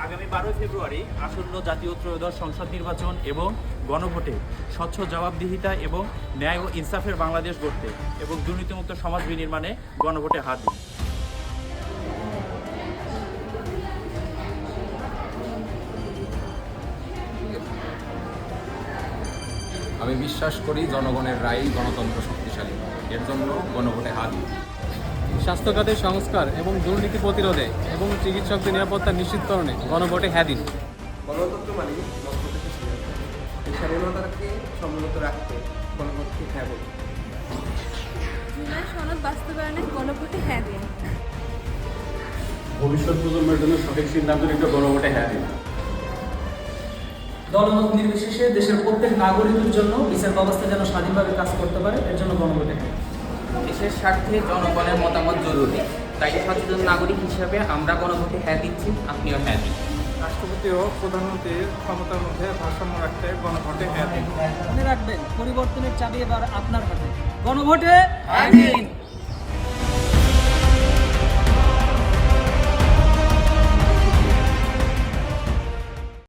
আগামী 12 ফেব্রুয়ারি আসন্ন জাতীয় ত্রয়োদশ সংসদ নির্বাচন এবং গণভোটে স্বচ্ছ জবাবদিহিতা এবং ন্যায় ও ইনসাফের বাংলাদেশ গড়তে এবং দুর্নীতিমুক্ত সমাজ বিনির্মাণে গণভোটে হাত দিন। আমি বিশ্বাস করি জনগণের রায় গণতন্ত্র শক্তিশালী, এর জন্য গণভোটে হাত দিন। স্বাস্থ্য খাতের সংস্কার এবং দুর্নীতি প্রতিরোধে এবং চিকিৎসকদের নিরাপত্তা নিশ্চিতকরণে গণভোটে হ্যাঁ দিন। গণতন্ত্র মানে রাষ্ট্রপতিকে স্বাধীনতা, এই স্বাধীনতাকে সম্মিলিত রাখতে গণভোটকে হ্যাঁ বলুন। জুলাই সনদ বাস্তবায়নে গণভোটে হ্যাঁ দিন। ভবিষ্যৎ প্রজন্মের জন্য সঠিক সিদ্ধান্ত নিতে গণভোটে হ্যাঁ দিন। দলমত নির্বিশেষে দেশের প্রত্যেক নাগরিকের জন্য বিচার ব্যবস্থা যেন স্বাধীনভাবে কাজ করতে পারে, এর জন্য গণভোটে হ্যাঁ। দেশের স্বার্থে জনগণের মতামত জরুরি, তাই সচেতন নাগরিক হিসাবে আমরা গণভোটে হ্যাঁ দিচ্ছি, আপনিও হ্যাঁ দিন। রাষ্ট্রপতি ও প্রধানমন্ত্রীর ক্ষমতার মধ্যে ভারসাম্য রাখতে গণভোটে হ্যাঁ দিন। মনে রাখবেন, পরিবর্তনের চাবি এবার আপনার হাতে। গণভোটে হ্যাঁ দিন।